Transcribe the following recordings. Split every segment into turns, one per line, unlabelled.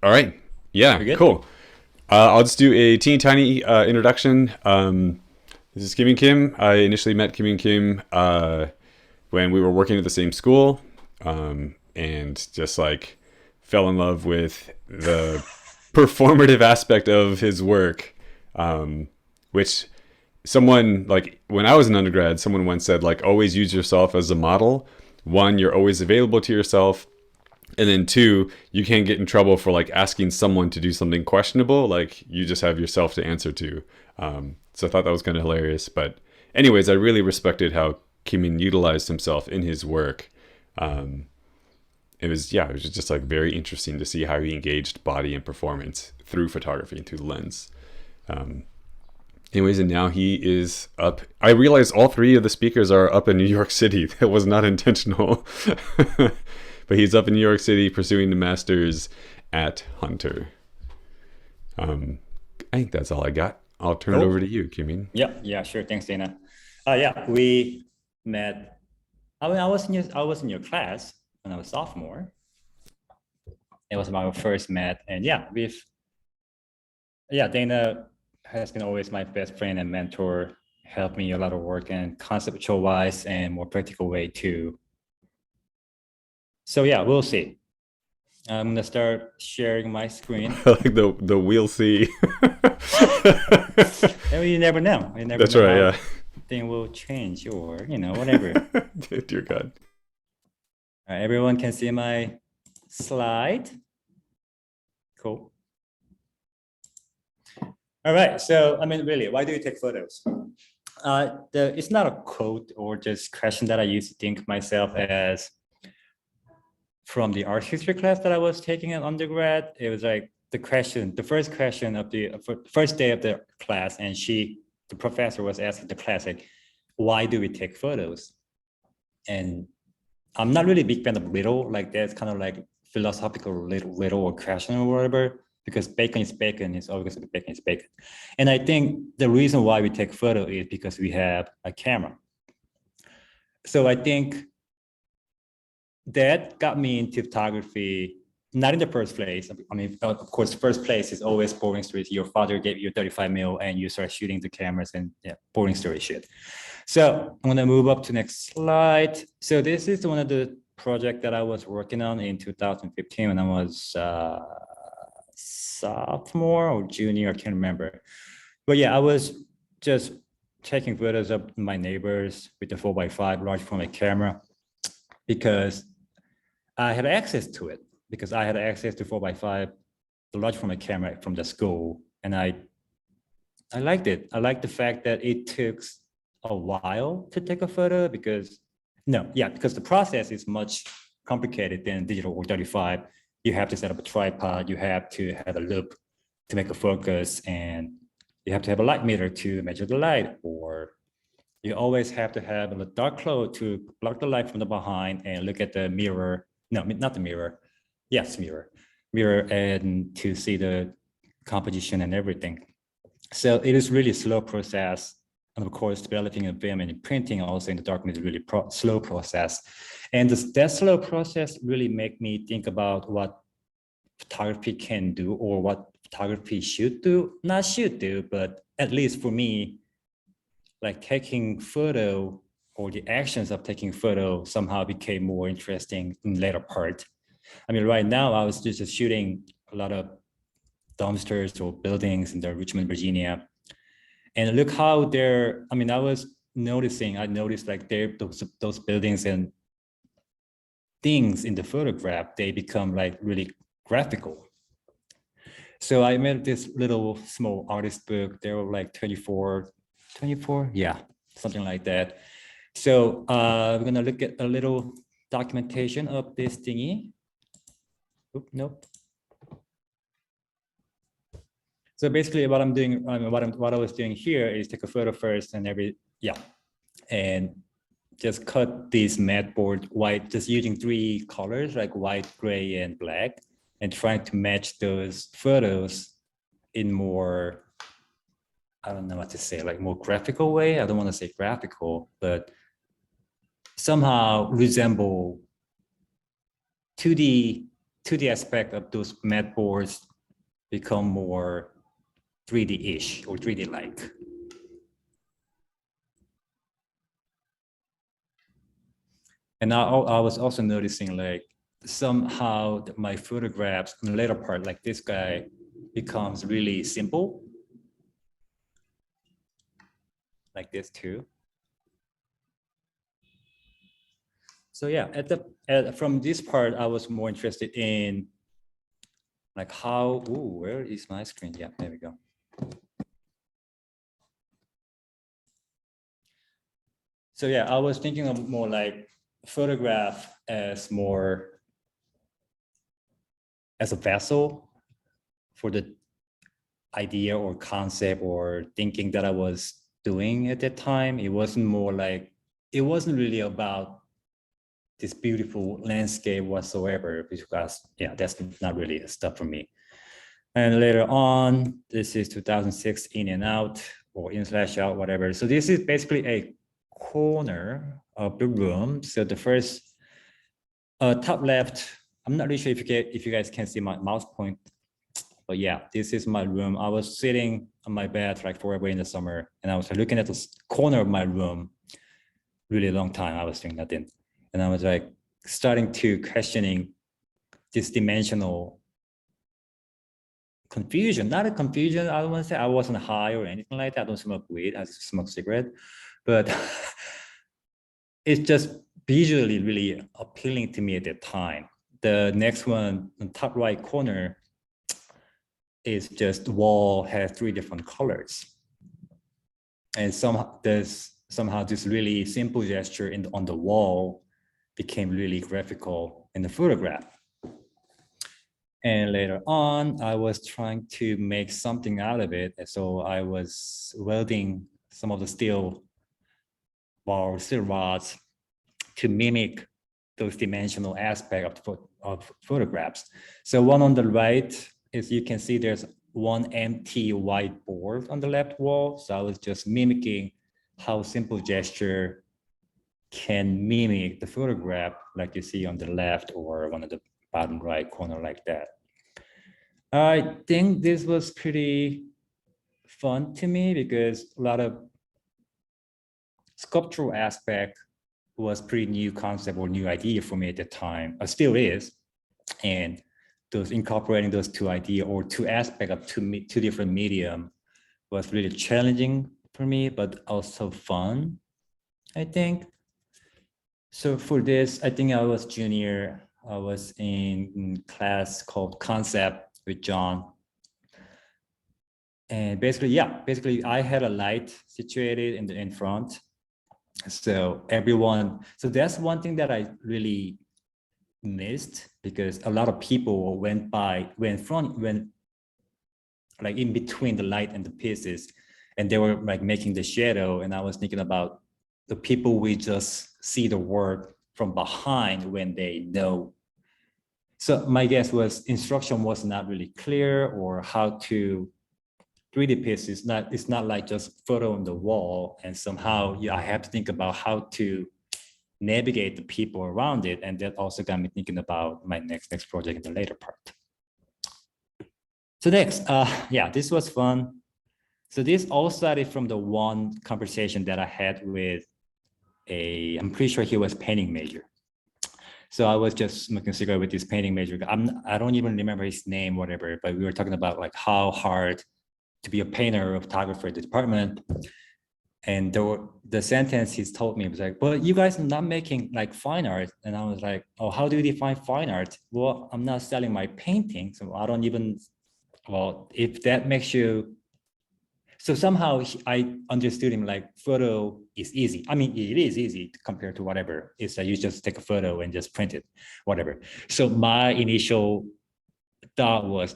All right.
We're
Yeah,
good?
cool. I'll just do a teeny tiny introduction. This is Kimin Kim. I initially met Kimin Kim when we were working at the same school, and just like fell in love with the performative aspect of his work, which someone like when I was an undergrad, someone once said like always use yourself as a model. One, you're always available to yourself, and then two, you can't get in trouble for like asking someone to do something questionable. Like you just have yourself to answer to. So I thought that was kind of hilarious. But anyways, I really respected how Kimin utilized himself in his work. Um, it was just like very interesting to see how he engaged body and performance through photography and through the lens. Um, Anyways, and now he is up. I realize all three of the speakers are up in New York City. That was not intentional. But he's up in New York City pursuing the master's at Hunter. Um, I think that's all I got. I'll turn it over to
Cool.
you, Kimmy.
Yeah, sure. Thanks, Dana. Yeah, we met. I mean, I was in your class when I was sophomore. It was my first met, and Dana has been always my best friend and mentor, helped me a lot of work and conceptual wise and more practical way too. So yeah, we'll see. I'm gonna start sharing my screen.
Like the we'll see.
And you never know. You never
That's
know
right.
how
Yeah.
thing will change or whatever.
Dear God.
All right, everyone can see my slide. Cool. All right. So, I mean, really, why do you take photos? It's not a quote or just question that I used to think myself as from the art history class that I was taking in undergrad. It was like the first question of the first day of the class, and the professor was asking the class, like, why do we take photos? And I'm not really a big fan of riddle, like that's kind of like philosophical riddle or question or whatever, because bacon is always going to be bacon is bacon. And I think the reason why we take photo is because we have a camera. So I think that got me into photography, not in the first place. I mean, of course, first place is always boring stories. Your father gave you 35 mil and you start shooting the cameras and yeah, boring story shit. So I'm gonna move up to next slide. So this is one of the project that I was working on in 2015 when I was sophomore or junior, I can't remember. But yeah, I was just taking photos of my neighbors with the 4x5 large format camera because I had access to it, because I had access to 4x5, the large format camera from the school. And I liked it. I liked the fact that it took a while to take a photo because the process is much complicated than digital or 35. You have to set up a tripod, you have to have a loop to make a focus, and you have to have a light meter to measure the light, or you always have to have a dark cloth to block the light from the behind and look at the mirror. No, not the mirror. Yes, mirror, and to see the composition and everything. So it is really slow process. And of course, developing a film and printing also in the darkroom is really slow process. And that slow process really make me think about what photography can do or what photography should do. Not should do, but at least for me, like taking photo or the actions of taking photo somehow became more interesting in later part. I mean, right now I was just shooting a lot of dumpsters or buildings in the Richmond, Virginia. And look how they're, I mean, I noticed like those buildings and things in the photograph, they become like really graphical. So I made this little small artist book. They were like 24, yeah, something like that. So we're gonna look at a little documentation of this thingy. Oop, nope. So basically what I'm doing, I mean, what I was doing here is take a photo first and and just cut this mat board white, just using three colors like white, gray, and black, and trying to match those photos in more, I don't know what to say, like more graphical way. I don't want to say graphical, but somehow resemble 2D 2D aspect of those mat boards become more 3D-ish or 3D-like. And I was also noticing like somehow my photographs in the later part, like this guy, becomes really simple. Like this too. So yeah, from this part, I was more interested in like how, ooh, where is my screen? Yeah, there we go. So yeah, I was thinking of more like photograph as more as a vessel for the idea or concept or thinking that I was doing at that time. It wasn't really about this beautiful landscape whatsoever, because yeah, that's not really stuff for me. And later on, this is 2006 in and out or in/out, whatever. So this is basically a corner of the room. So the first top left, I'm not really sure if you guys can see my mouse point, but yeah, this is my room. I was sitting on my bed like forever in the summer, and I was looking at the corner of my room really long time. I was doing nothing. And I was like starting to questioning this dimensional confusion, not a confusion. I don't want to say I wasn't high or anything like that. I don't smoke weed, I smoke cigarette, but it's just visually really appealing to me at that time. The next one, the top right corner, is just the wall has 3 different colors. And somehow this really simple gesture on the wall became really graphical in the photograph. And later on, I was trying to make something out of it. So I was welding some of the steel rods to mimic those dimensional aspects of photographs. So one on the right is, you can see there's one empty whiteboard on the left wall. So I was just mimicking how simple gesture can mimic the photograph, like you see on the left or one of the bottom right corner like that. I think this was pretty fun to me because a lot of sculptural aspect was pretty new concept or new idea for me at the time, still is. And those incorporating those 2 ideas or 2 aspects of 2 different medium was really challenging for me, but also fun, I think. So for this, I think I was junior. I was in class called Concept with John. And basically I had a light situated in front. So that's one thing that I really missed, because a lot of people went like in between the light and the pieces, and they were like making the shadow. And I was thinking about the people, we just see the work from behind when they know. So my guess was instruction was not really clear, or how to 3D piece is not, it's not like just photo on the wall, and somehow I have to think about how to navigate the people around it. And that also got me thinking about my next project in the later part. So next, yeah, this was fun. So this all started from the one conversation that I had with I'm pretty sure he was painting major. So I was just smoking a cigarette with this painting major. I don't even remember his name, whatever, but we were talking about like how hard to be a painter or photographer at the department. And the sentence he's told me was like, "But you guys are not making like fine art." And I was like, "Oh, how do you define fine art?" Well, I'm not selling my painting, so I don't even, well, if that makes you. So somehow I understood him like photo is easy. I mean, it is easy compared to whatever. It's that you just take a photo and just print it, whatever. So my initial thought was,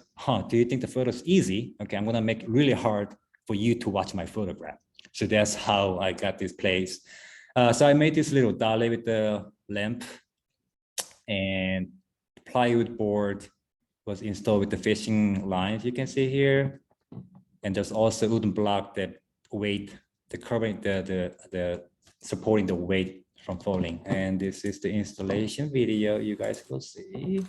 do you think the photo is easy? Okay, I'm gonna make it really hard for you to watch my photograph. So that's how I got this place. So I made this little dolly with the lamp, and plywood board was installed with the fishing lines you can see here. And there's also wooden block that weight, the covering, the supporting the weight from falling. And this is the installation video you guys will see.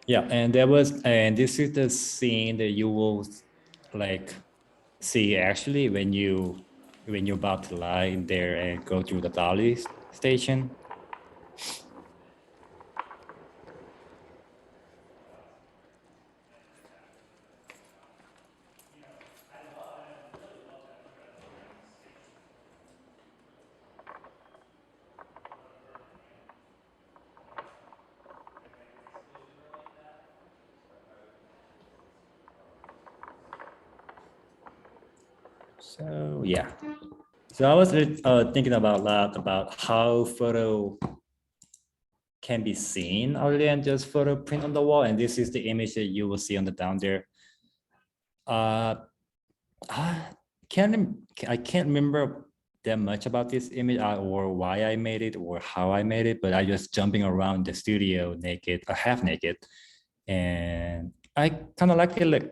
Yeah, and this is the scene that you will like see actually when you're about to lie in there and go through the dolly station. So yeah. So I was thinking about a lot about how photo can be seen other than just photo print on the wall. And this is the image that you will see on the down there. Uh, I I can't remember that much about this image or why I made it or how I made it, but I just jumping around the studio naked, half naked, and I kind of like the look.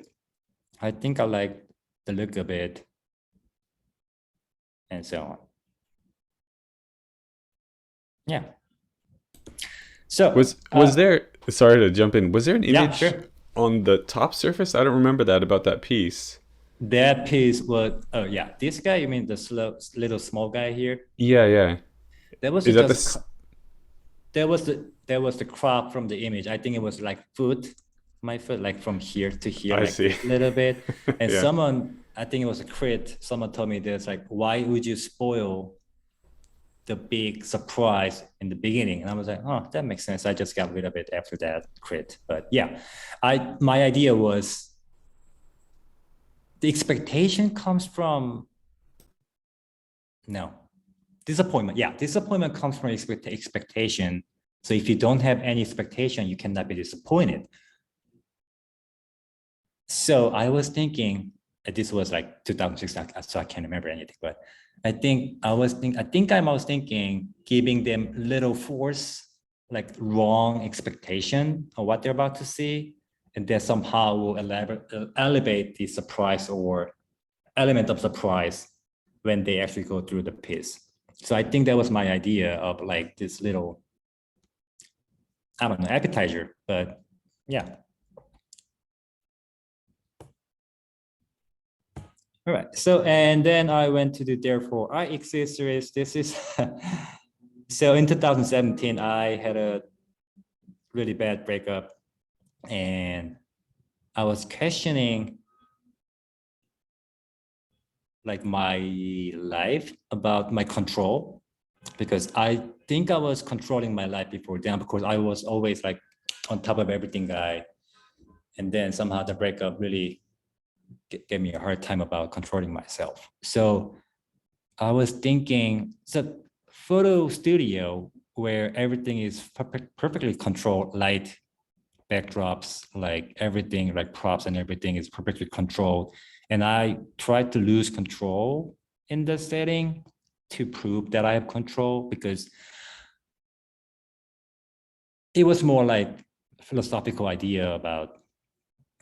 I think I like the look of it, and so on. Yeah. So
Was there, sorry to jump in, was there an
yeah,
image
sure.
on the top surface? I don't remember that about that piece.
That piece was oh yeah, this guy. You mean the little small guy here?
Yeah, yeah.
That was
Is that
just
this?
there was the crop from the image. I think it was like foot, my foot, like from here to here,
I
like
see.
this little bit. And
Yeah.
someone, I think it was a crit. Someone told me this, like, why would you spoil the big surprise in the beginning? And I was like, oh, that makes sense. I just got rid of it after that crit. But yeah, my idea was the expectation comes from no disappointment. Yeah, disappointment comes from expectation. So if you don't have any expectation, you cannot be disappointed. So I was thinking, this was like 2006, so I can't remember anything, but I think I was thinking giving them little force, like wrong expectation of what they're about to see, and that somehow will elevate the surprise or element of surprise when they actually go through the piece. So I think that was my idea of like this little, I don't know, appetizer, but yeah. All right. So, and then I went to the Therefore I Exist series. This is, so in 2017, I had a really bad breakup and I was questioning like my life about my control because I think I was controlling my life before then because I was always like on top of everything guy. And then somehow the breakup really gave me a hard time about controlling myself. So I was thinking, so photo studio where everything is perfectly controlled, light, backdrops, like everything, like props and everything is perfectly controlled. And I tried to lose control in the setting to prove that I have control because it was more like a philosophical idea about,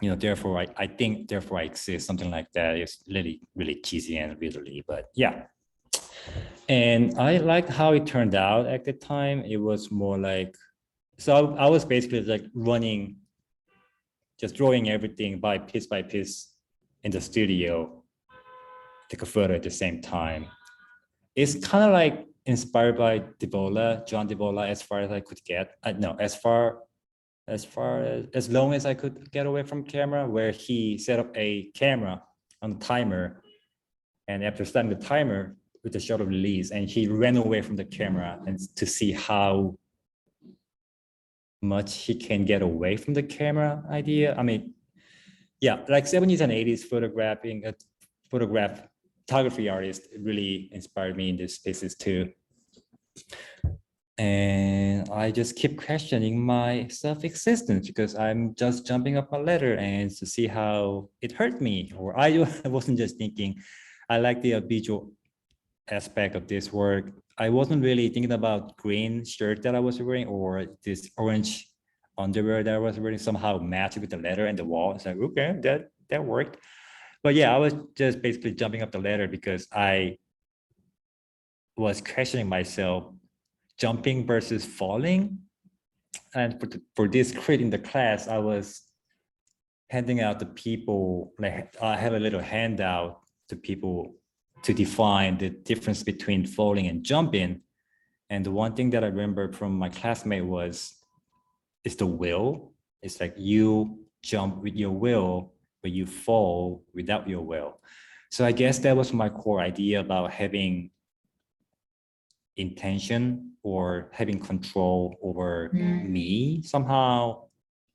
you know, therefore I think, therefore I exist, something like that. It's really, really cheesy and literally, but yeah. And I liked how it turned out at the time. It was more like, so I was basically like running, just drawing everything by piece in the studio, take a photo at the same time. It's kind of like inspired by Debola, John Debola, as far as I could get. No, as long as I could get away from camera, where he set up a camera on the timer, and after starting the timer with the shutter release, and he ran away from the camera and to see how much he can get away from the camera idea. I mean, yeah, like 70s and 80s photography artist really inspired me in these spaces too. And I just keep questioning my self-existence because I'm just jumping up my ladder and to see how it hurt me. Or I wasn't just thinking, I like the visual aspect of this work. I wasn't really thinking about green shirt that I was wearing or this orange underwear that I was wearing somehow matched with the letter and the wall. It's like, okay, that worked. But yeah, I was just basically jumping up the ladder because I was questioning myself, jumping versus falling. And for this crit in the class, I was handing out to people, like I have a little handout to people to define the difference between falling and jumping. And the one thing that I remember from my classmate was, it's the will. It's like you jump with your will, but you fall without your will. So I guess that was my core idea about having intention or having control over me, somehow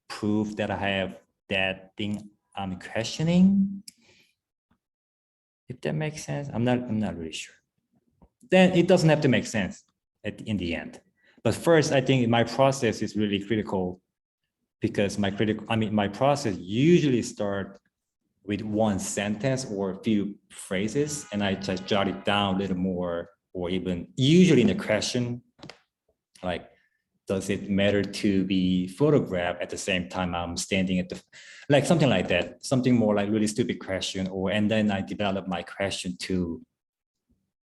prove that I have that thing I'm questioning. If that makes sense, I'm not really sure. Then it doesn't have to make sense in the end. But first, I think my process is really critical, because my process usually start with one sentence or a few phrases, and I just jot it down a little more, or even usually in a question, like, does it matter to be photographed at the same time I'm standing at the, like something like that, something more like really stupid question, and then I develop my question to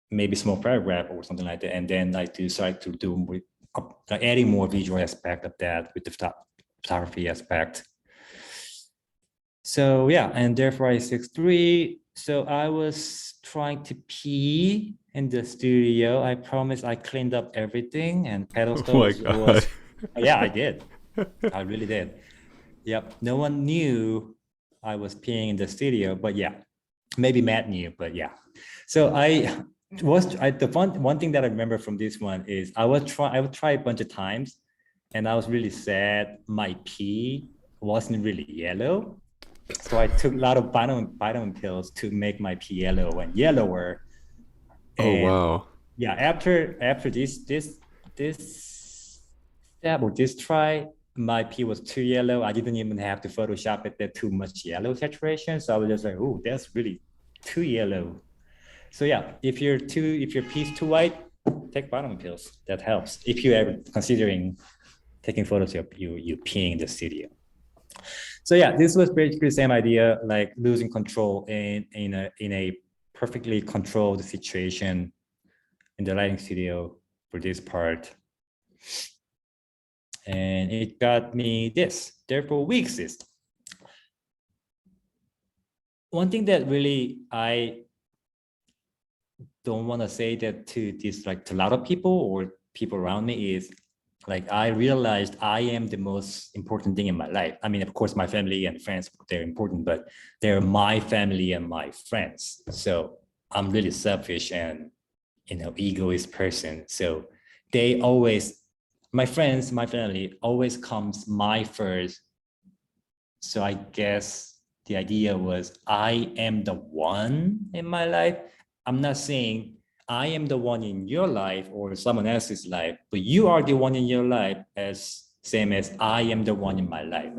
maybe small paragraph or something like that, and then I decide to do with adding more visual aspect of that with the photography aspect. So yeah, and therefore I 6'3". So I was trying to pee in the studio. I promise I cleaned up everything, and
Oh
pedestal
my God.
yeah, I did. I really did. Yep. No one knew I was peeing in the studio, but yeah, maybe Matt knew, but yeah. So the one thing that I remember from this one is I would try a bunch of times, and I was really sad. My pee wasn't really yellow. So I took a lot of vitamin pills to make my pee yellow and yellower.
Oh
And
wow.
yeah, after this step or this try, my pee was too yellow. I didn't even have to Photoshop it that too much yellow saturation. So I was just like, oh, that's really too yellow. So yeah, if your pee's too white, take vitamin pills. That helps. If you're ever considering taking photos of you peeing in the studio. So yeah, this was basically the same idea, like losing control in a perfectly controlled situation in the lighting studio for this part. And it got me this, therefore we exist. One thing that really I don't want to say that to this, like to a lot of people or people around me, is like I realized I am the most important thing in my life. I mean, of course, my family and friends, they're important, but they're my family and my friends. So I'm really selfish and egoist person. So they always, my friends, my family always comes my first. So I guess the idea was I am the one in my life. I'm not saying I am the one in your life or someone else's life, but you are the one in your life, as same as I am the one in my life.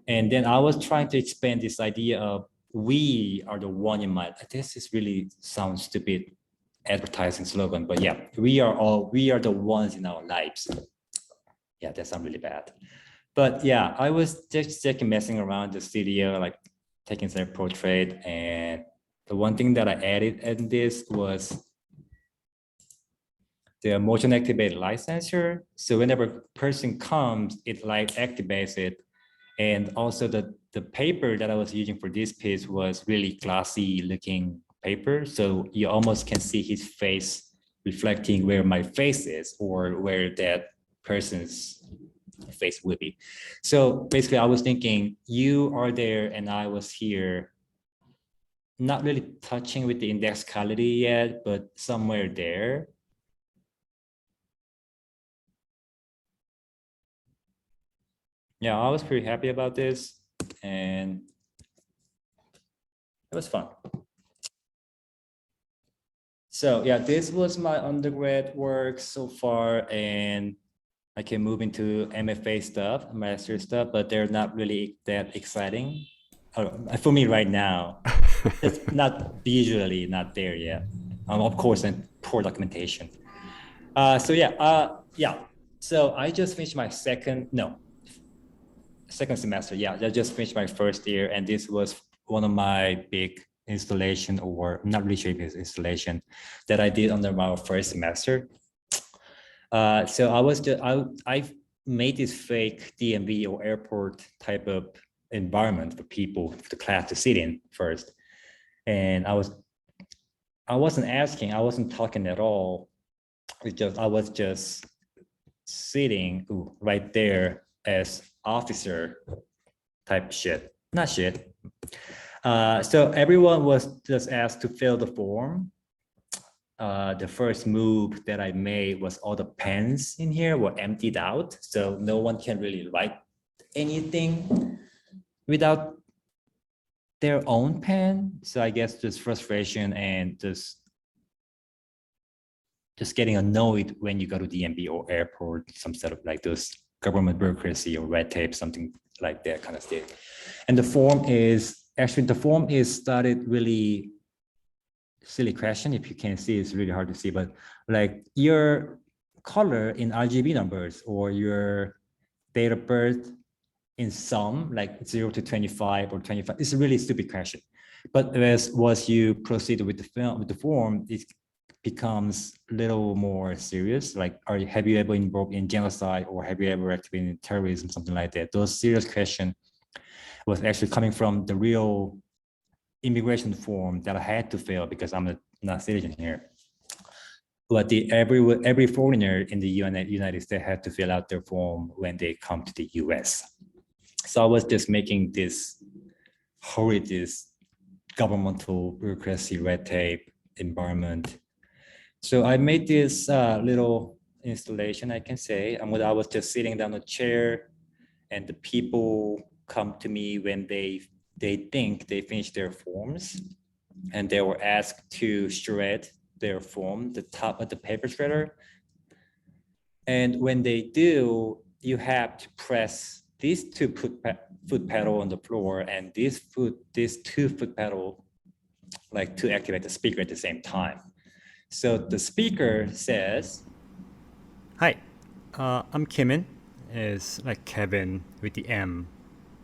And then I was trying to expand this idea of we are the one in my life. This is really sounds stupid advertising slogan, but yeah, we are the ones in our lives. Yeah, that sounds really bad. But yeah, I was just messing around the studio, like taking some portrait. And the one thing that I added in this was the motion activated light sensor. So whenever a person comes, it light activates it. And also the paper that I was using for this piece was really glossy looking paper. So you almost can see his face reflecting where my face is or where that person's face would be. So basically I was thinking you are there and I was here, not really touching with the index quality yet, but somewhere there. Yeah, I was pretty happy about this and it was fun. So yeah, this was my undergrad work so far, and I can move into MFA stuff, master stuff, but they're not really that exciting for me right now. It's not visually not there yet. Of course, and poor documentation. So yeah. So I just finished my second semester. Yeah, I just finished my first year, and this was one of my big installation, or not really sure if it's installation, that I did under my first semester. So I was just I made this fake DMV or airport type of environment for people, for the class to sit in first. And I wasn't asking, I wasn't talking at all. I was just sitting right there as officer type shit, not shit. So everyone was just asked to fill the form. The first move that I made was all the pens in here were emptied out. So no one can really write anything without their own pen. So I guess just frustration and just getting annoyed when you go to DMV or airport, some sort of like those government bureaucracy or red tape, something like that kind of thing. And the form is started really silly question. If you can see, it's really hard to see, but like your color in RGB numbers or your date of birth in some, like 0 to 25 or 25, it's a really stupid question. But as you proceed with the form, it becomes a little more serious. Like, have you ever involved in genocide, or have you ever activated in terrorism, something like that? Those serious questions was actually coming from the real immigration form that I had to fill because I'm not citizen here. But every foreigner in the United States had to fill out their form when they come to the US. So I was just making this governmental bureaucracy, red tape environment. So I made this little installation, I can say. I was just sitting down a chair, and the people come to me when they think they finished their forms, and they were asked to shred their form, the top of the paper shredder. And when they do, you have to press these two foot pedal on the floor and this 2 foot pedal, like to activate the speaker at the same time. So the speaker says,
Hi, I'm Kimin. It's like Kevin with the M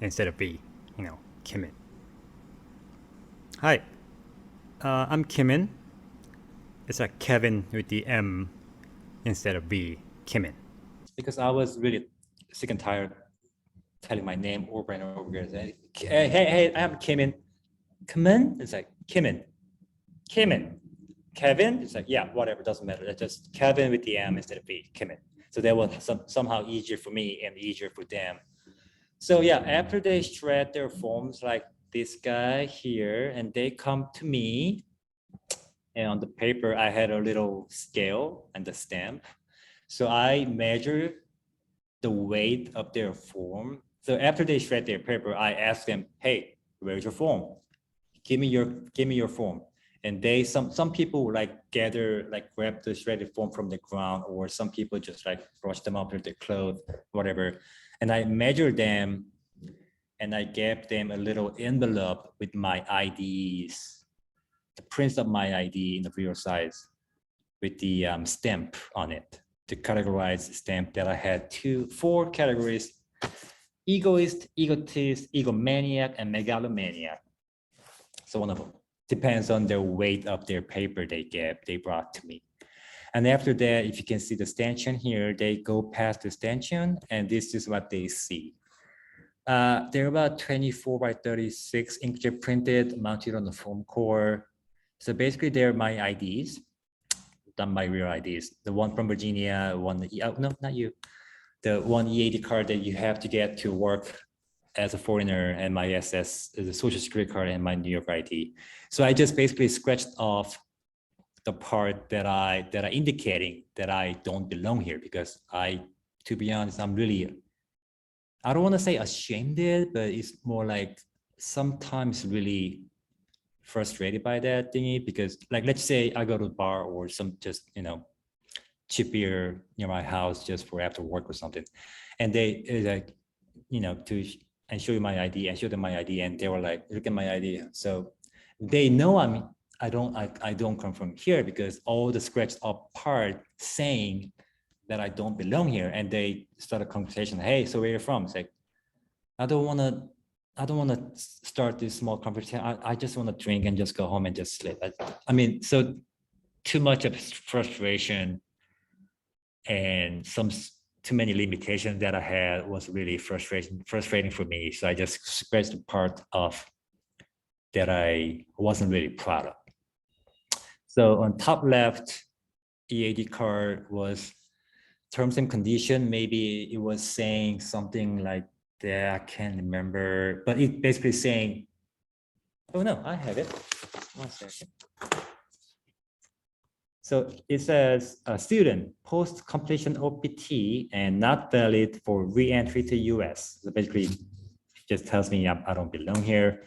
instead of B, Kimin. Hi, I'm Kimin. It's like Kevin with the M instead of B, Kimin.
because I was really sick and tired telling my name over and over again. Hey, I'm Kimin. Kimin? It's like Kimin. Kevin? It's like, yeah, whatever, doesn't matter. It's just Kevin with the M instead of B, Kimin. So that was somehow easier for me and easier for them. So yeah, after they shred their forms like this guy here, and they come to me, and on the paper, I had a little scale and the stamp. So I measure the weight of their form. So after they shred their paper, I ask them, hey, where's your form? Give me your form. And some people like grab the shredded form from the ground, or some people just like brush them up with their clothes, whatever. And I measure them, and I gave them a little envelope with my IDs, the prints of my ID in the real size, with the stamp on it, to categorize the stamp that I had 4 categories: egoist, egotist, egomaniac, and megalomaniac. So one of them depends on the weight of their paper they brought to me. And after that, if you can see the stanchion here, they go past the stanchion, and this is what they see. They're about 24 by 36 inkjet printed, mounted on the foam core. So basically, they're my IDs, not my real IDs. The one from Virginia, no, not you. The one EAD card that you have to get to work as a foreigner, and my SS, the Social Security card, and my New York ID. So I just basically scratched off the part that I indicating that I don't belong here, because to be honest, I don't want to say ashamed it, but it's more like sometimes really frustrated by that thingy, because like, let's say I go to a bar or some just, cheap beer near my house just for after work or something. And they like, and show you my ID, and show them my ID, and they were like, look at my ID. So they know I don't come from here, because all the scratched up part saying that I don't belong here. And they start a conversation. Hey, so where you're from? It's like, I don't want to start this small conversation. I just want to drink and just go home and just sleep. So too much of frustration and some too many limitations that I had was really frustrating for me. So I just scratched the part of that I wasn't really proud of. So on top left, EAD card was terms and condition. Maybe it was saying something like that. I can't remember, but it basically saying, oh no, I have it. 1 second. So it says a student post completion OPT and not valid for re-entry to US. So basically just tells me I don't belong here.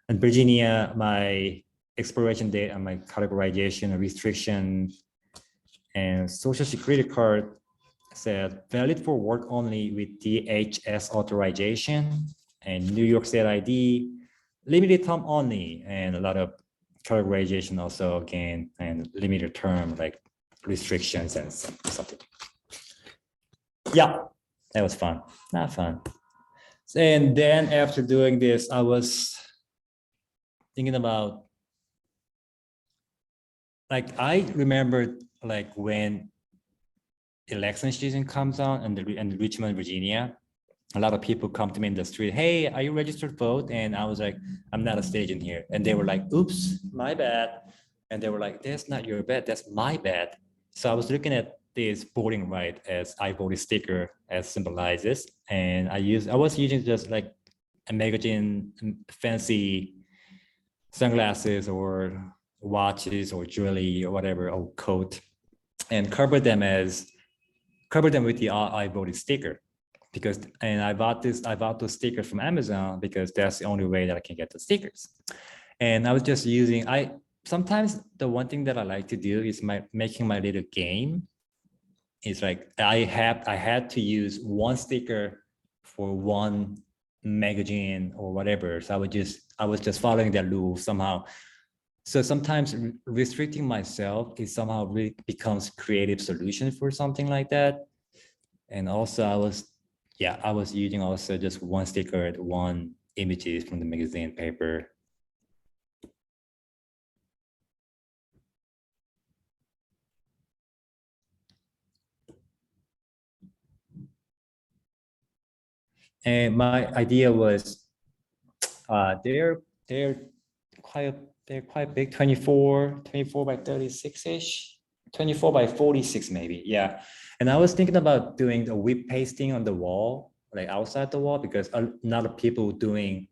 In Virginia, my expiration date and my categorization restriction and social security card said valid for work only with DHS authorization, and New York State ID, limited time only, and a lot of categorization also again, and limited term like restrictions and something. Yeah, that was fun, not fun. And then after doing this, I was thinking about, like, I remember like when election season comes on in Richmond, Virginia, a lot of people come to me in the street, hey, are you registered to vote? And I was like, I'm not a citizen here. And they were like, oops, my bad. And they were like, that's not your bad, that's my bad. So I was looking at this voting right as I voted sticker as symbolizes. And I was using just like a magazine, fancy sunglasses or watches or jewelry or whatever, or coat, and cover them with the I voted sticker. Because, and I bought those stickers from Amazon because that's the only way that I can get the stickers. And I was just using, sometimes the one thing that I like to do is making my little game. It's like I had to use one sticker for one magazine or whatever. So I was just following that rule somehow. So sometimes restricting myself is somehow really becomes creative solution for something like that. And also I was using also just one sticker, one images from the magazine paper. And my idea was, they're quite big, 24 by 36-ish, 24 by 46 maybe, yeah. And I was thinking about doing the whip pasting on the wall, like outside the wall, because a lot of people doing,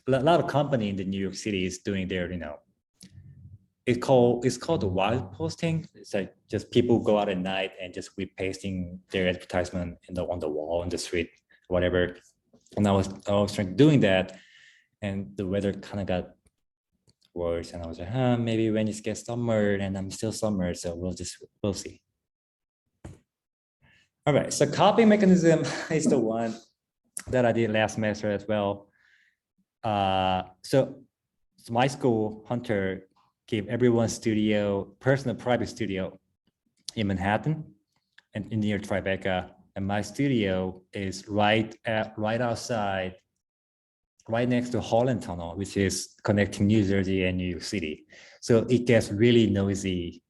a lot of company in the New York City is doing their, it's called the wild posting. It's like just people go out at night and just whip pasting their advertisement on the wall, on the street, whatever. And I was trying doing that, and the weather kind of got worse, and I was like, maybe when it gets summer, and I'm still summer, so we'll see. All right, so copy mechanism is the one that I did last semester as well. So my school, Hunter, gave everyone personal private studio in Manhattan and in near Tribeca. And my studio is right outside, right next to Holland Tunnel, which is connecting New Jersey and New York City. So it gets really noisy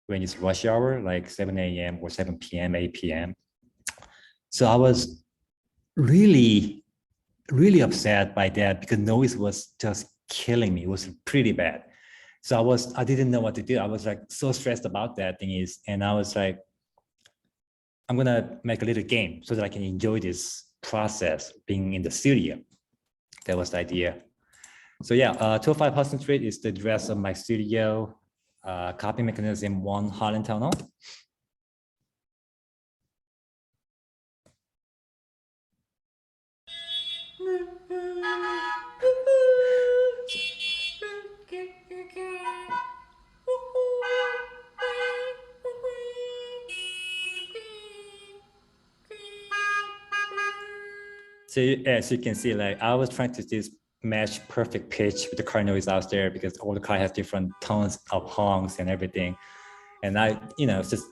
when it's rush hour, like 7 a.m. or 7 p.m., 8 p.m. So I was really, really upset by that because noise was just killing me. It was pretty bad. So I didn't know what to do. I was like so stressed about that thing and I was like, I'm gonna make a little game so that I can enjoy this process being in the studio. That was the idea. So yeah, 205 Hudson Street is the address of my studio. Copy mechanism 1 Holland Tunnel. So as you can see, like I was trying to just match perfect pitch with the car noise out there because all the car has different tones of honks and everything. And it's just,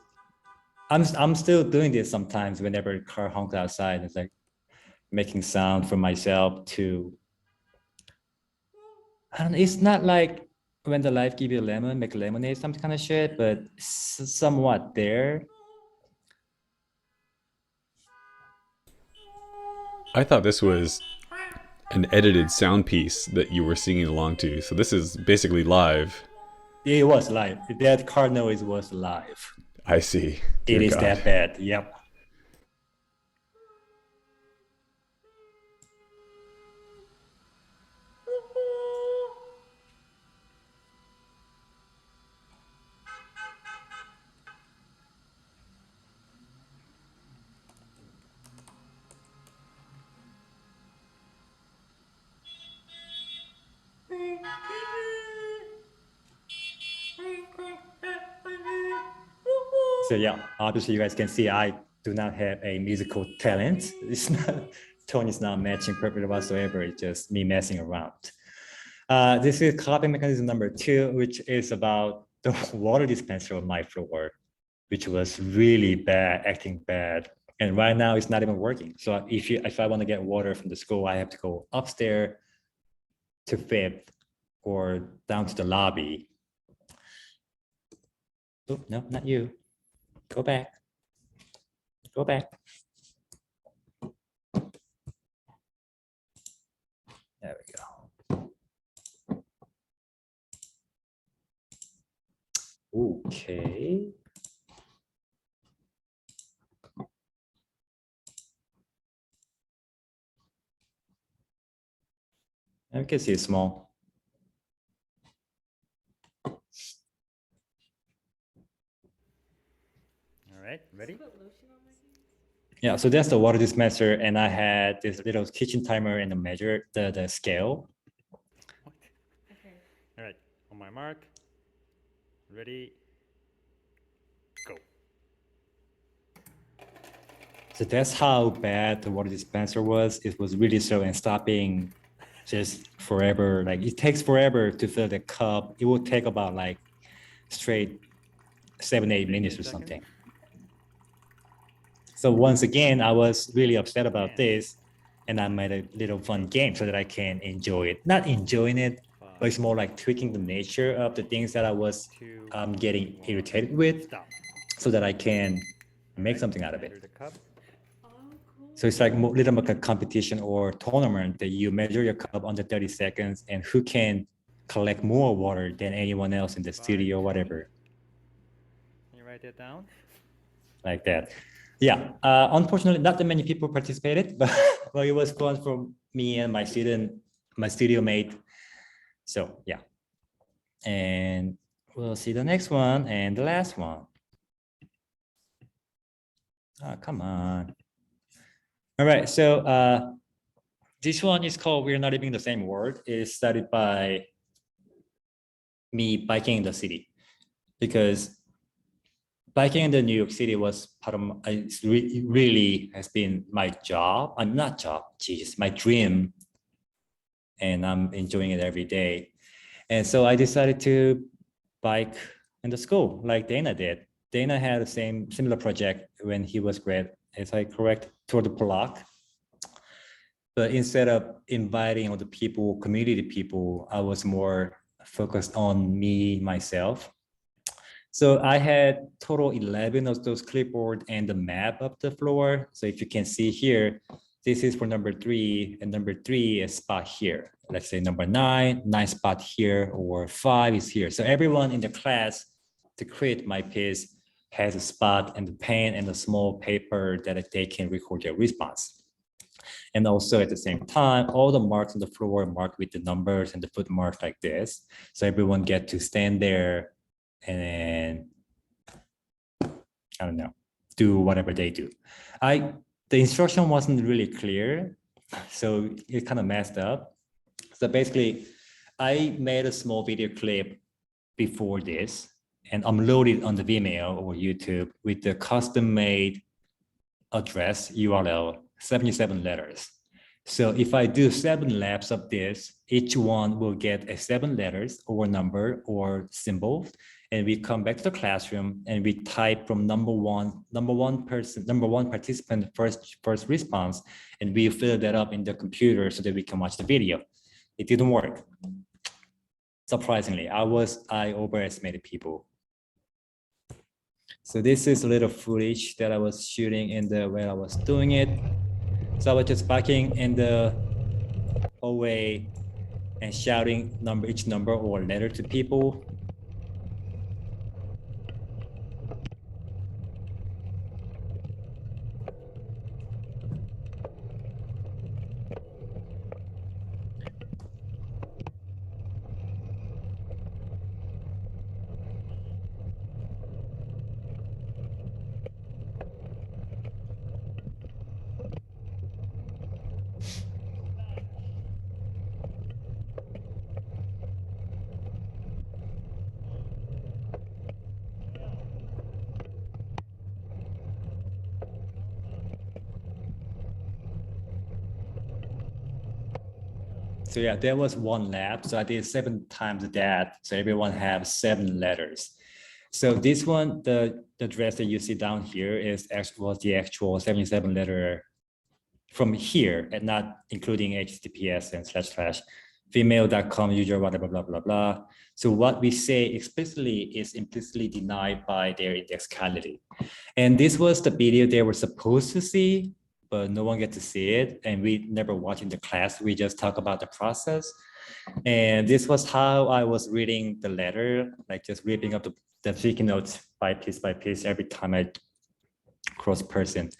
I'm still doing this sometimes whenever a car honks outside. It's like making sound for myself to, I don't know, it's not like when the life give you a lemon, make lemonade, some kind of shit, but somewhat there.
I thought this was an edited sound piece that you were singing along to. So this is basically live.
It was live. That car noise was live.
I see.
It
Dear
is
God.
that bad. Yep. So yeah, obviously you guys can see I do not have a musical talent. It's not, tone is not matching perfectly whatsoever. It's just me messing around. This is coping mechanism number 2, which is about the water dispenser on my floor, which was really bad, acting bad. And right now it's not even working. So if I want to get water from the school, I have to go upstairs to fifth or down to the lobby. Oh, no, not you. Go back. Go back. There we go. Okay. I can see it's small.
All right, ready?
Yeah, so that's the water dispenser, and I had this little kitchen timer and the measure, the scale.
All right, on my mark, ready, go.
So that's how bad the water dispenser was. It was really slow and stopping just forever. Like it takes forever to fill the cup. It will take about like straight 7-8 minutes or something. So once again, I was really upset about this, and I made a little fun game so that I can enjoy it. Not enjoying it, but it's more like tweaking the nature of the things that I was getting irritated with, so that I can make something out of it. So it's like a little like a competition or tournament that you measure your cup under 30 seconds and who can collect more water than anyone else in the studio or whatever.
Can you write that down?
Like that. Yeah, unfortunately, not that many people participated, but well, it was fun for me and my studio mate. So yeah, and we'll see the next one and the last one. Oh, come on. All right, so this one is called We're Not Living in the Same World. It's started by me biking in the city, because biking in the New York City was part of really has been my job. I'm not job, geez, my dream, and I'm enjoying it every day. And so I decided to bike in the school like Dana did. Dana had the similar project when he was grad, is I correct, toward the block. But instead of inviting all the people, community people, I was more focused on me, myself. So I had total 11 of those clipboard and the map of the floor. So if you can see here, this is for number 3, and number 3 is spot here. Let's say number 9 spot here, or 5 is here. So everyone in the class to create my piece has a spot and the pen and a small paper that they can record their response. And also at the same time, all the marks on the floor are marked with the numbers and the foot marks like this. So everyone get to stand there and I don't know, do whatever they do. The instruction wasn't really clear, so it kind of messed up. So basically, I made a small video clip before this and uploaded on the Vimeo or YouTube with the custom-made address URL, 77 letters. So if I do 7 laps of this, each one will get a 7 letters or number or symbol. And we come back to the classroom and we type from number one participant first response, and we fill that up in the computer so that we can watch the video. It didn't work. Surprisingly, I overestimated people. So this is a little footage that I was shooting in the when I was doing it. So I was just barking in the hallway and shouting each number or letter to people. So yeah, there was one lab. So I did 7 times that. So everyone have 7 letters. So this one, the address that you see down here was the actual 77 letter from here, and not including HTTPS and / female.com user whatever blah blah blah. So what we say explicitly is implicitly denied by their indexicality. And this was the video they were supposed to see, but no one get to see it. And we never watch in the class. We just talk about the process. And this was how I was reading the letter, like just ripping up the sticky notes by piece every time I cross person.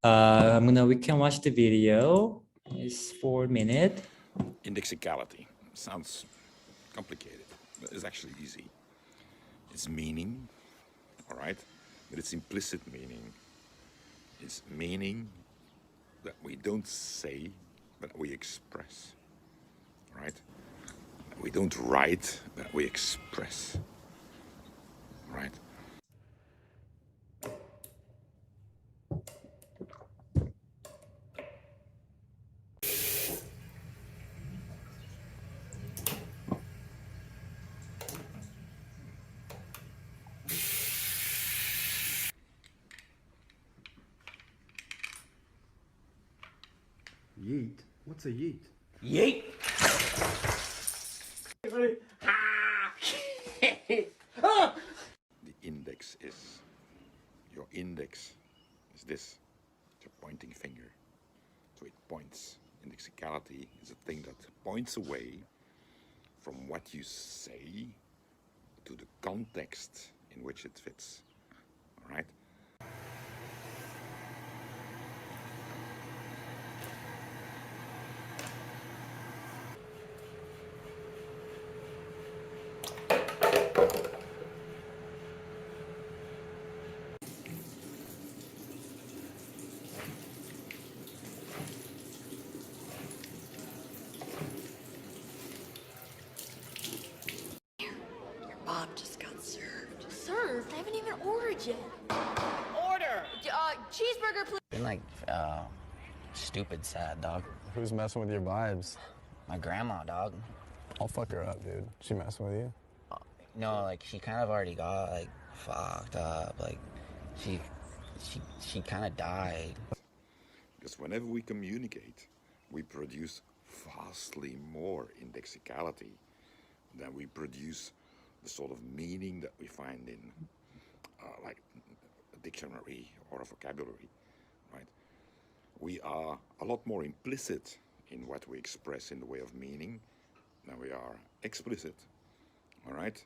We can watch the video. It's 4 minutes.
Indexicality sounds complicated, but it's actually easy. It's meaning, all right? But it's implicit meaning. It's meaning that we don't say, but we express, right? We don't write, but we express, right?
Yeet? What's a yeet?
Yeet.
The index is, your index is this, your pointing finger. So it points. Indexicality is a thing that points away from what you say to the context in which it fits, all right?
Mom just got served. Served? I haven't even ordered yet.
Order!
Cheeseburger, please.
Been like, stupid sad, dog.
Who's messing with your vibes?
My grandma, dog.
I'll fuck her up, dude. She messing with you?
No, like, she kind of already got, like, fucked up. Like, she kind of died.
Because whenever we communicate, we produce vastly more indexicality than we produce the sort of meaning that we find in like a dictionary or a vocabulary, right? We are a lot more implicit in what we express in the way of meaning than we are explicit, all right?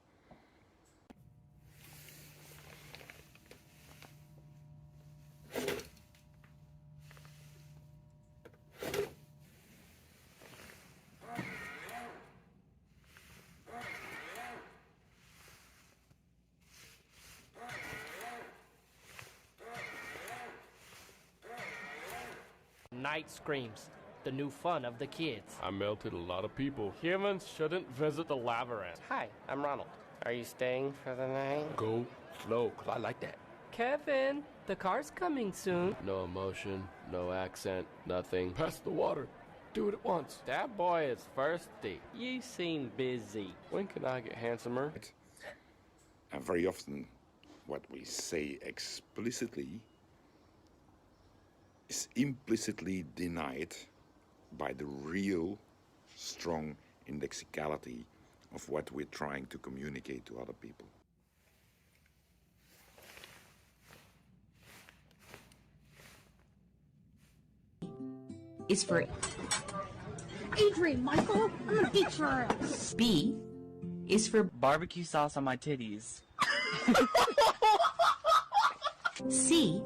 Night Screams, the new fun of the kids.
I melted a lot of people. Humans shouldn't visit the labyrinth.
Hi, I'm Ronald. Are you staying for the night?
Go slow, 'cause I like that.
Kevin, the car's coming soon.
No emotion, no accent, nothing. Pass the water. Do it at once.
That boy is thirsty. You seem busy.
When can I get handsomer?
And very often what we say explicitly is implicitly denied by the real strong indexicality of what we're trying to communicate to other people.
is for
Adrian, Michael, I'm gonna beat your ass.
B is for
Barbecue sauce on my titties.
C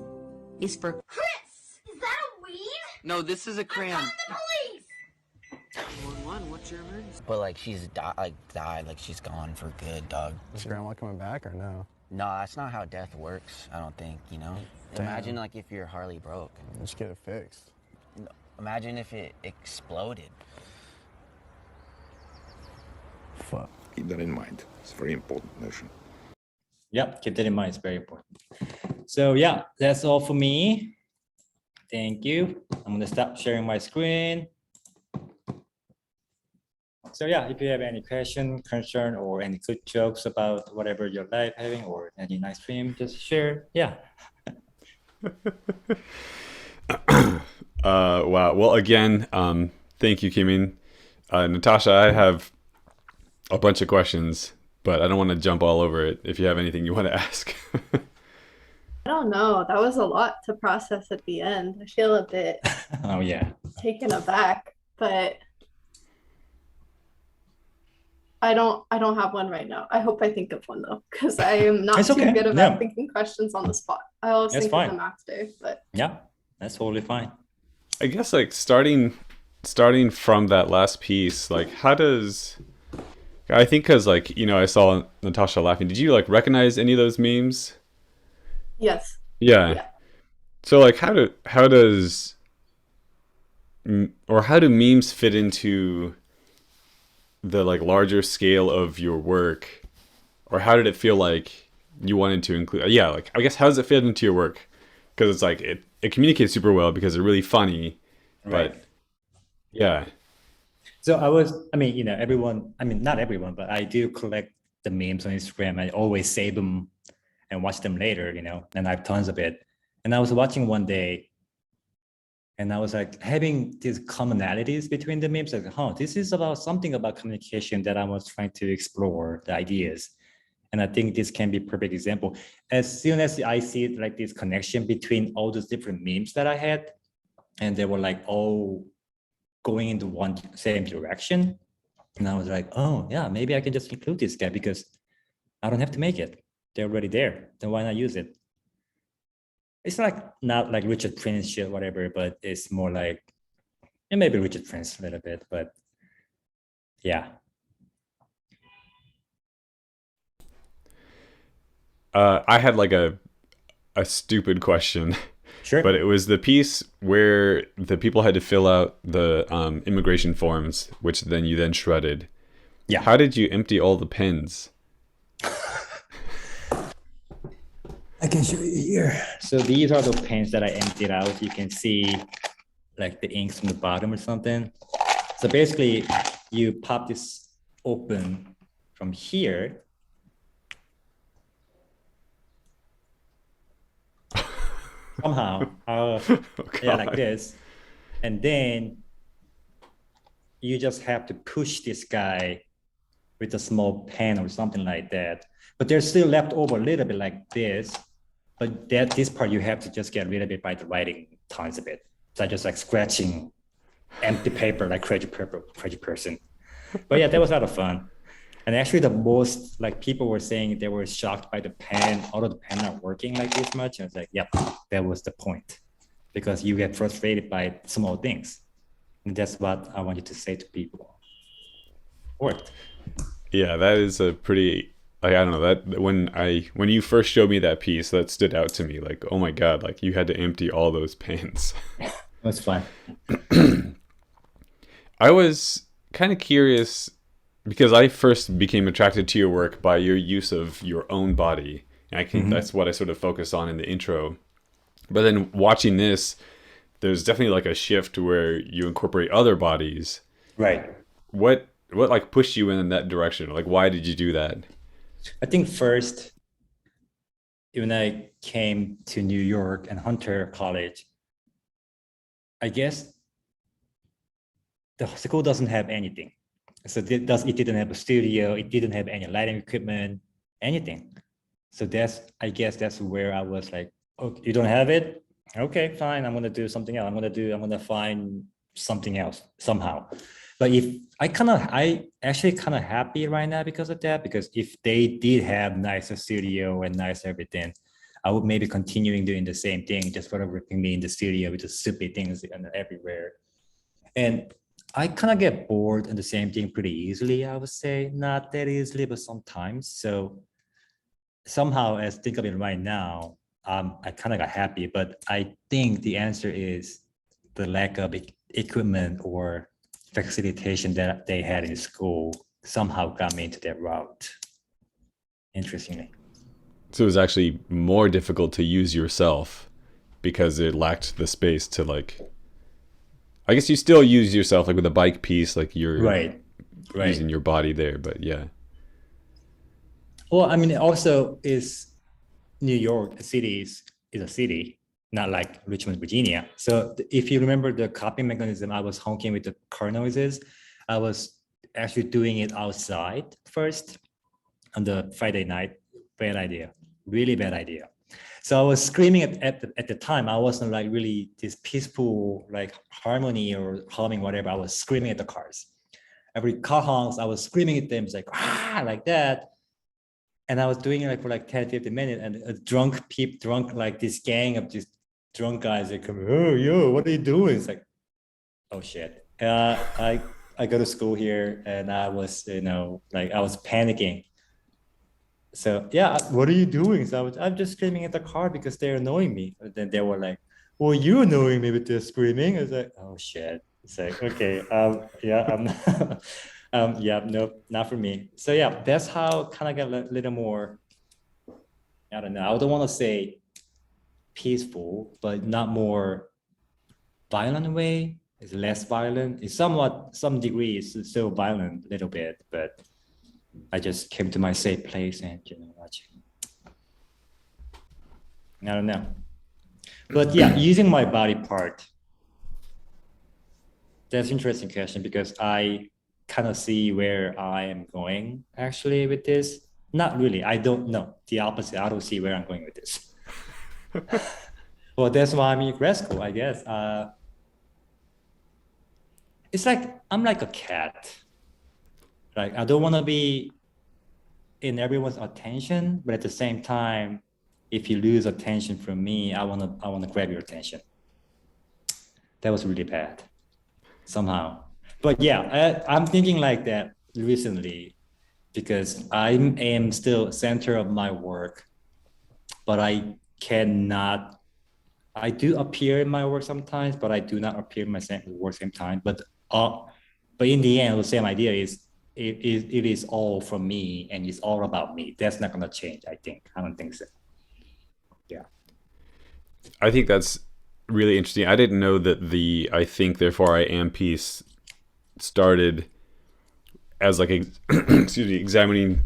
is for
Chris, is that a weed?
No, this is a crayon.
The police!
But like she's died, like she's gone for good, dog.
Is grandma coming back or no?
No, that's not how death works. I don't think.
Damn.
Imagine like if your Harley broke.
Just get it fixed.
Imagine if it exploded.
Fuck.
Keep that in mind. It's a very important notion.
Yep, keep that in mind. It's very important. So yeah, that's all for me. Thank you. I'm gonna stop sharing my screen. So yeah, if you have any question, concern, or any good jokes about whatever your life having, or any nice dream, just share. Yeah.
Wow. Well, again, thank you, Kimin. Natasha, I have a bunch of questions, but I don't want to jump all over it. If you have anything you want to ask.
I don't know. That was a lot to process at the end. I feel a bit
Oh yeah.
taken aback, but I don't have one right now. I hope I think of one though, because I am not
It's
too
okay.
good about
Yeah.
thinking questions on the spot. I always
That's
think
fine.
of them after, but
Yeah, that's totally fine.
I guess like starting from that last piece, like how does I think because like I saw Natasha laughing. Did you like recognize any of those memes?
yes.
Yeah.
Yeah.
So like how do memes fit into the like larger scale of your work, or how did it feel like you wanted to include? Yeah, like I guess how does it fit into your work? Because it's like it communicates super well because they're really funny,
Right.
but yeah.
So everyone, not everyone, but I do collect the memes on Instagram. I always save them and watch them later, and I have tons of it. And I was watching one day and I was like having these commonalities between the memes, like, this is about something about communication that I was trying to explore the ideas. And I think this can be a perfect example. As soon as I see like this connection between all those different memes that I had, and they were like all going into one same direction. And I was like, oh yeah, maybe I can just include this guy because I don't have to make it. They're already there. Then why not use it? It's not like Richard Prince shit, whatever, but it's more like, and maybe Richard Prince a little bit, but yeah.
I had like a stupid question.
Sure.
But it was the piece where the people had to fill out the immigration forms, which then you then shredded.
Yeah.
How did you empty all the pens?
I can show you here. So these are the pens that I emptied out. You can see like the inks from the bottom or something. So basically you pop this open from here. Somehow, yeah, like this. And then you just have to push this guy with a small pen or something like that. But there's still left over a little bit like this. But this part you have to just get rid of it by the writing tons of it. So just like scratching empty paper like crazy person. But yeah, that was a lot of fun. And actually the most like people were saying they were shocked by the pen, although the pen not working like this much. I was like, yep, that was the point. Because you get frustrated by small things. And that's what I wanted to say to people. Worked.
Yeah, that is a pretty like I don't know that when you first showed me that piece, that stood out to me. Like, oh my god, like you had to empty all those pens.
That's fun.
I was kind of curious because I first became attracted to your work by your use of your own body. And I think that's what I sort of focused on in the intro. But then watching this, there's definitely like a shift where you incorporate other bodies.
Right.
What like pushed you in that direction? Like, why did you do that?
I think first, when I came to New York and Hunter College, I guess the school doesn't have anything. So it didn't have a studio, it didn't have any lighting equipment, anything. So I guess that's where I was like, oh, you don't have it? Okay, fine, I'm gonna do something else. I'm gonna find something else somehow. But I actually kind of happy right now because of that, because if they did have nicer studio and nice everything, I would maybe continuing doing the same thing, just for ripping me in the studio with the stupid things and everywhere. And I kind of get bored in the same thing pretty easily, I would say. Not that easily, but sometimes. So somehow, as think of it right now, I kind of got happy, but I think the answer is the lack of equipment or facilitation that they had in school somehow got me into that route. Interestingly.
So it was actually more difficult to use yourself because it lacked the space to like. I guess you still use yourself like with a bike piece, like you're
right.
using your body there, but yeah.
Well, I mean, also is New York City is a city, not like Richmond, Virginia. So if you remember the coping mechanism, I was honking with the car noises. I was actually doing it outside first on the Friday night. Bad idea, really bad idea. So I was screaming at the time. I wasn't like really this peaceful like harmony or humming, whatever. I was screaming at the cars. Every car honks, I was screaming at them. It's like, like that. And I was doing it like for like 10, 15 minutes, and a drunk like this gang of just drunk guys, they come, oh, yo, what are you doing? It's like, oh shit. I go to school here, and I was, like I was panicking. So yeah, what are you doing? So I'm just screaming at the car because they're annoying me. And then they were like, well, you're annoying me with this screaming. I was like, oh shit. It's like, okay, yeah, I'm yeah, nope, not for me. So yeah, that's how kind of got a little more, I don't know, I don't want to say peaceful, but not more violent way. It's less violent. It's somewhat, some degree, it's still violent a little bit, but I just came to my safe place and, I don't know. But yeah, using my body part, that's an interesting question because I kind of see where I am going actually with this. Not really. I don't know. The opposite. I don't see where I'm going with this. Well, that's why I'm in grad school, I guess. It's like I'm like a cat. Like I don't want to be in everyone's attention, but at the same time, if you lose attention from me, I wanna grab your attention. That was really bad, somehow. But yeah, I'm thinking like that recently because I am still center of my work, but I cannot. I do appear in my work sometimes, but I do not appear in my work same time. But in the end, the same idea is it is all from me and it's all about me. That's not gonna change. I don't think so. Yeah.
I think that's really interesting. I didn't know that the I think therefore I am piece started as like a excuse me, examining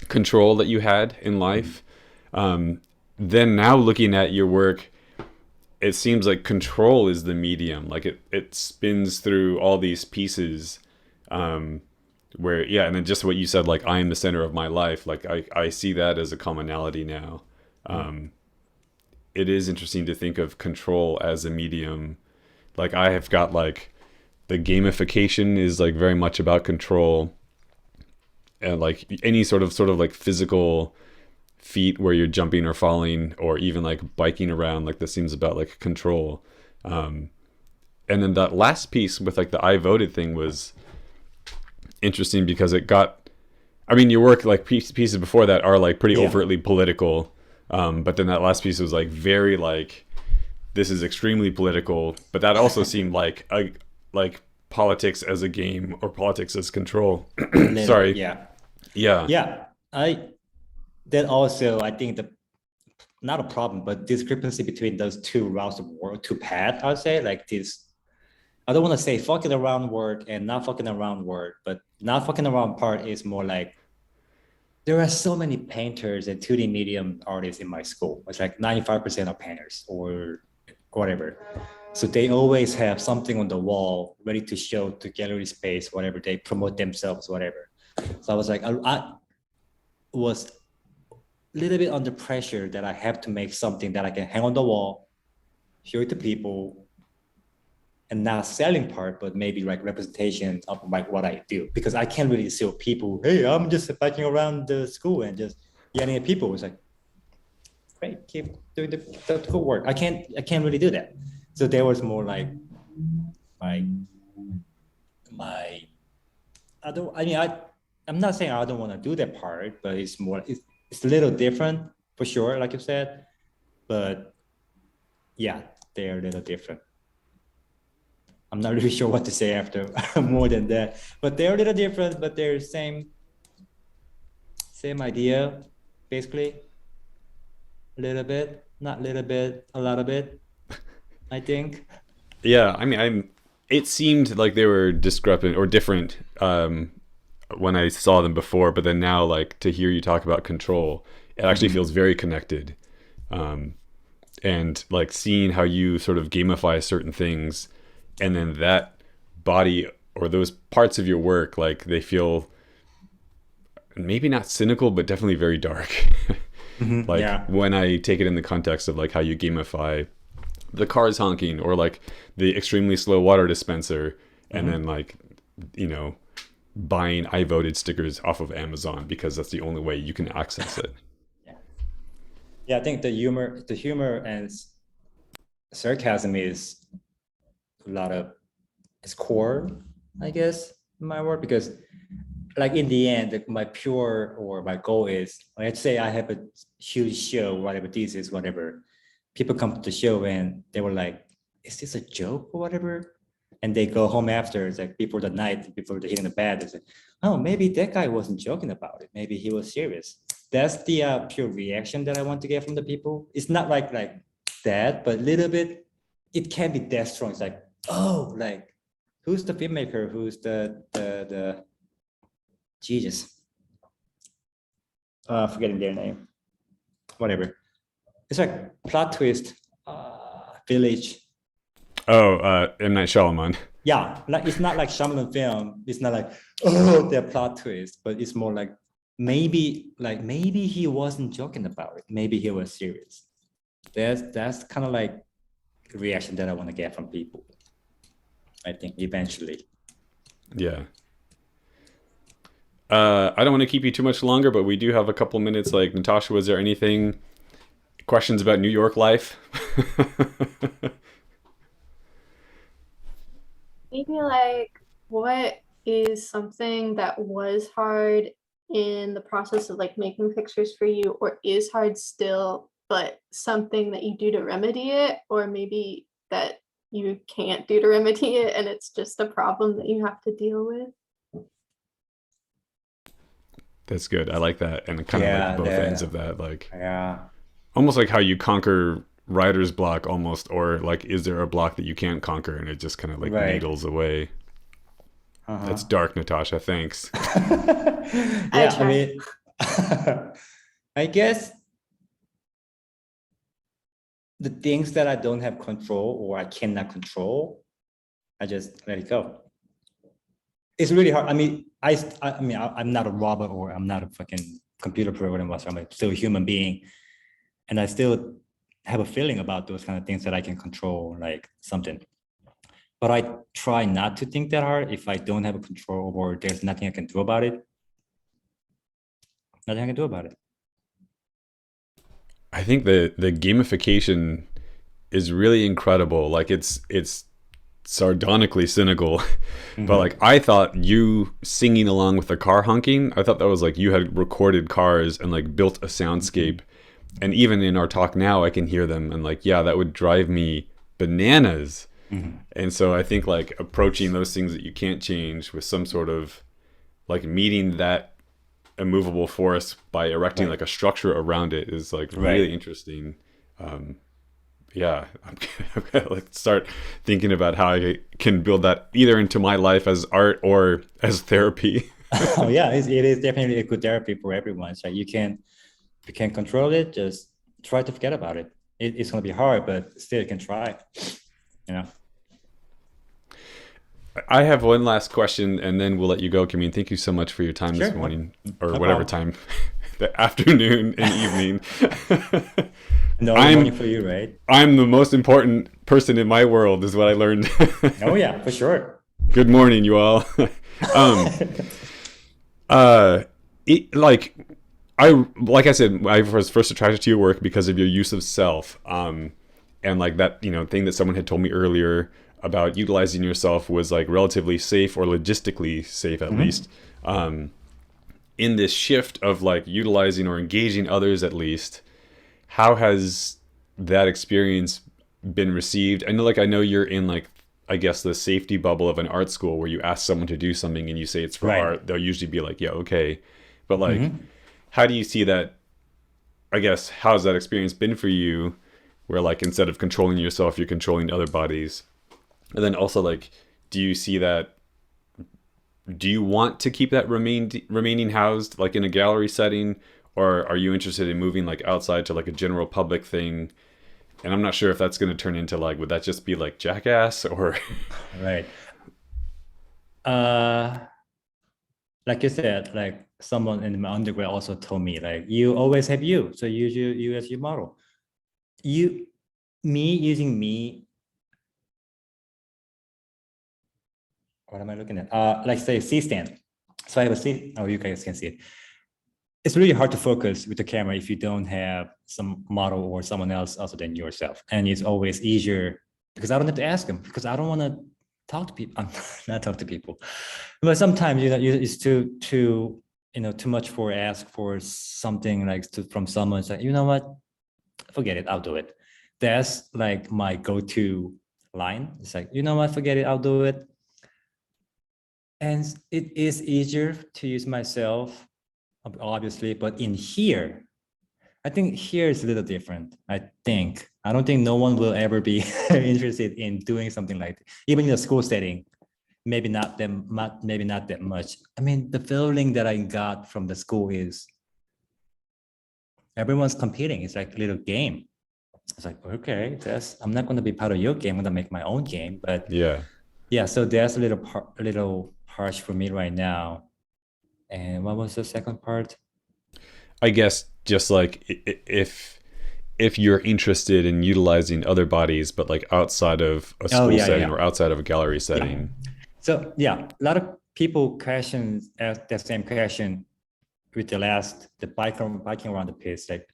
control that you had in life. Then now looking at your work, it seems like control is the medium. Like it spins through all these pieces, where and then just what you said, like I am the center of my life. Like I see that as a commonality now. It is interesting to think of control as a medium. Like I have got like the gamification is like very much about control, and like any sort of like physical feat where you're jumping or falling or even like biking around, like this seems about like control. And then that last piece with like the I voted thing was interesting because it got, I mean, your work like pieces before that are like pretty overtly political, but then that last piece was like very like this is extremely political, but that also seemed like politics as a game or politics as control. Sorry. Yeah.
That also, I think not a problem, but discrepancy between those two routes of work, two paths, I would say, like this. I don't want to say fucking around work and not fucking around work, but not fucking around part is more like there are so many painters and 2D medium artists in my school. It's like 95% are painters or whatever. So they always have something on the wall ready to show to gallery space, whatever, they promote themselves, whatever. So I was like, I was a little bit under pressure that I have to make something that I can hang on the wall, show it to people, and not selling part, but maybe like representation of like what I do, because I can't really show people, hey, I'm just biking around the school and just yelling at people. It's like, great, keep doing the good work. I can't really do that. So there was more like my I don't I mean I'm not saying I don't want to do that part, but it's a little different for sure, like you said. But yeah, they're a little different. I'm not really sure what to say after more than that. But they're a little different, but they're same idea, basically. A little bit, not a little bit, a lot of it, I think.
Yeah, I mean, it seemed like they were discrepant or different when I saw them before, but then now, like, to hear you talk about control, it actually feels very connected. And like seeing how you sort of gamify certain things, and then that body or those parts of your work, like they feel maybe not cynical, but definitely very dark. Like
Yeah.
when I take it in the context of like how you gamify the cars honking or like the extremely slow water dispenser, and then like, you know, buying I voted stickers off of Amazon because that's the only way you can access it.
Yeah, I think the humor and sarcasm is a lot of its core, I guess, in my work, because like in the end, my pure or my goal is, let's say I have a huge show, whatever this is, whatever. People come to the show and they were like, is this a joke or whatever? And they go home after, it's like before the night, before they hit in the bed, it's like, oh, maybe that guy wasn't joking about it. Maybe he was serious. That's the pure reaction that I want to get from the people. It's not like that, but a little bit, it can be that strong. It's like, oh, like who's the filmmaker? Who's the Jesus? Forgetting their name. Whatever. It's like plot twist, village.
Oh, M. Night Shyamalan.
Yeah, like it's not like Shyamalan film. It's not like, oh, the plot twist, but it's more like maybe he wasn't joking about it. Maybe he was serious. That's kind of like the reaction that I want to get from people, I think, eventually.
Yeah. I don't want to keep you too much longer, but we do have a couple minutes. Like, Natasha, was there anything, questions about New York life?
Maybe like, what is something that was hard in the process of like making pictures for you, or is hard still, but something that you do to remedy it, or maybe that you can't do to remedy it and it's just a problem that you have to deal with?
That's good. I like that. And kind of like both ends of that, like almost like how you conquer writer's block almost, or like, is there a block that you can't conquer and it just kind of like needles away. That's dark, Natasha. Thanks.
Yeah, I mean, I guess the things that I don't have control or I cannot control, I just let it go. It's really hard. I mean, I'm not a robot or I'm not a fucking computer programmer. So I'm still a human being, and I still have a feeling about those kind of things that I can control, like something. But I try not to think that hard if I don't have a control or there's nothing I can do about it. Nothing I can do about it.
I think the gamification is really incredible. Like it's sardonically cynical, but like I thought you singing along with the car honking, I thought that was like you had recorded cars and like built a soundscape. And even in our talk now, I can hear them and like, yeah, that would drive me bananas. And so I think like approaching those things that you can't change with some sort of like meeting that immovable force by erecting like a structure around it is like really interesting. Yeah, I'm gonna like start thinking about how I can build that either into my life as art or as therapy.
Oh yeah, it is definitely a good therapy for everyone. So you can control it, just try to forget about it. It's gonna be hard, but still you can try. You know.
I have one last question, and then we'll let you go, Kimin. Thank you so much for your time this morning, or whatever time, the afternoon and evening.
No
I'm
morning for you, right?
I'm the most important person in my world, is what I learned.
Oh yeah, for sure.
Good morning, you all. um, uh, like like I said, I was first attracted to your work because of your use of self. And like that, thing that someone had told me earlier about utilizing yourself was like relatively safe, or logistically safe at least. In this shift of like utilizing or engaging others, at least, how has that experience been received? I know you're in, like, I guess the safety bubble of an art school where you ask someone to do something and you say it's for
Right.
art. They'll usually be like, yeah, okay. But like,
Mm-hmm.
how do you see that? I guess, how's that experience been for you, where like instead of controlling yourself, you're controlling other bodies? And then also, like, do you see that? Do you want to keep that remaining housed like in a gallery setting, or are you interested in moving like outside to like a general public thing? And I'm not sure if that's going to turn into like, would that just be like Jackass or?
Right. Uh, like you said, like someone in my undergrad also told me, like, you always have you, so use you as your model. Me using me. What am I looking at? Like say C stand. So I have a C. Oh, you guys can see it. It's really hard to focus with the camera if you don't have some model or someone else other than yourself. And it's always easier because I don't have to ask them, because I don't want to talk to people. I'm not talk to people, but sometimes it's too too much for ask for something like from someone. It's like, you know what, forget it, I'll do it. That's like my go-to line. It's like, you know what, forget it, I'll do it. And it is easier to use myself, obviously, but in here, I think here is a little different. I don't think no one will ever be interested in doing something like that. Even in a school setting, maybe not that much. I mean, the feeling that I got from the school is everyone's competing. It's like a little game. It's like, okay, I'm not going to be part of your game. I'm going to make my own game. But yeah, so that's a little harsh for me right now. And what was the second part?
I guess just like if you're interested in utilizing other bodies, but like outside of a school setting or outside of a gallery setting.
So yeah, a lot of people ask the same question with the biking around the piece. Like,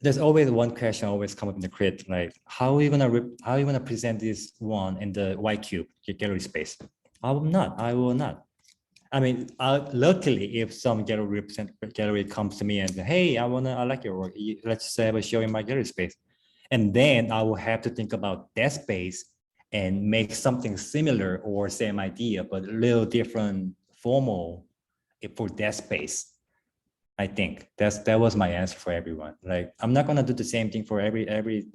there's always one question always come up in the crit, like, how are you gonna present this one in the white cube, your gallery space? I will not. I mean, luckily, if some gallery comes to me and say, hey, I like your work, let's have a show in my gallery space. And then I will have to think about that space and make something similar or same idea, but a little different formal for that space. I think that was my answer for everyone. Like, I'm not gonna do the same thing for every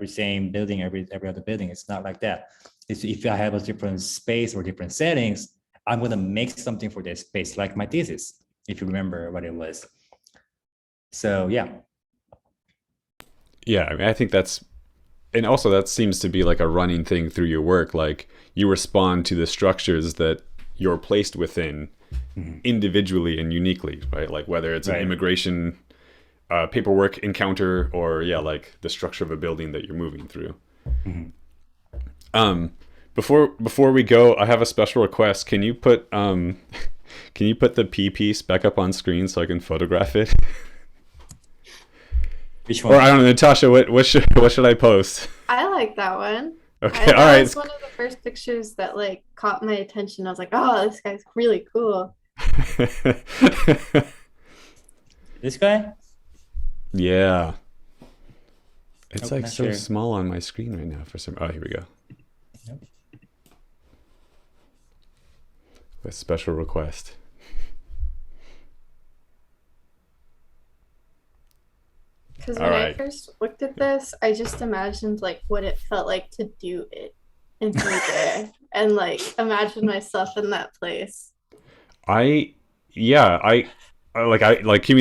same building, every other building. It's not like that. It's if I have a different space or different settings, I'm gonna make something for this space, like my thesis, if you remember what it was. So yeah.
Yeah, I mean, I think and also that seems to be like a running thing through your work. Like, you respond to the structures that you're placed within individually and uniquely, right? Like whether it's an immigration paperwork encounter or like the structure of a building that you're moving through. Before we go, I have a special request. Can you put the P piece back up on screen so I can photograph it?
Which one?
Or I don't know, Natasha, what should I post?
I like that one.
Okay,
that
all right.
was one of the first pictures that like caught my attention. I was like, oh, this guy's really cool.
This guy?
Yeah. It's like so small on my screen right now for some. Oh, here we go.
Yep.
A special request.
Because when I first looked at this, I just imagined like what it felt like to do it and be there and like imagine myself in that place.
Kimin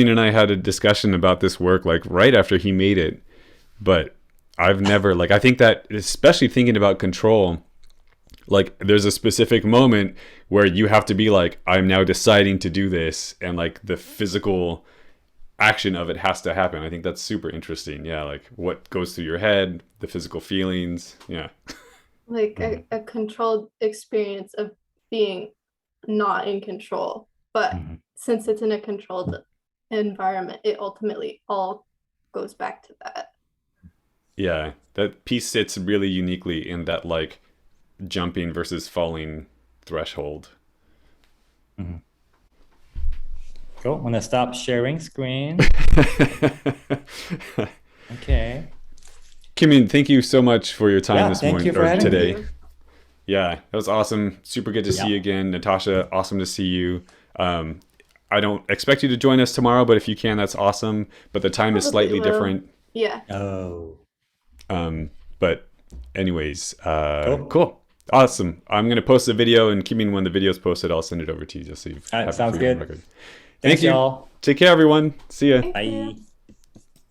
and I had a discussion about this work like right after he made it, but I've never I think that, especially thinking about control, like there's a specific moment where you have to be like, I'm now deciding to do this, and like the physical action of it has to happen. I think that's super interesting. Yeah, like what goes through your head, the physical feelings. Yeah.
Like a controlled experience of being not in control. But since it's in a controlled environment, it ultimately all goes back to that.
Yeah, that piece sits really uniquely in that like jumping versus falling threshold.
Cool. I'm gonna stop sharing screen. Okay.
Kimin, thank you so much for your time
Yeah,
this
thank
morning
you for
or
having
today.
me.
Yeah, that was awesome. Super good to see you again. Natasha, awesome to see you. I don't expect you to join us tomorrow, but if you can, that's awesome. But the time is
Probably
slightly
will.
different.
Yeah.
Oh.
But anyways, cool. Awesome. I'm going to post the video, and Kimin, when the video's posted, I'll send it over to you just so you have it
Sounds
for your
good.
record.
Thanks,
Thank you.
y'all.
Take care, everyone. See ya.
Bye.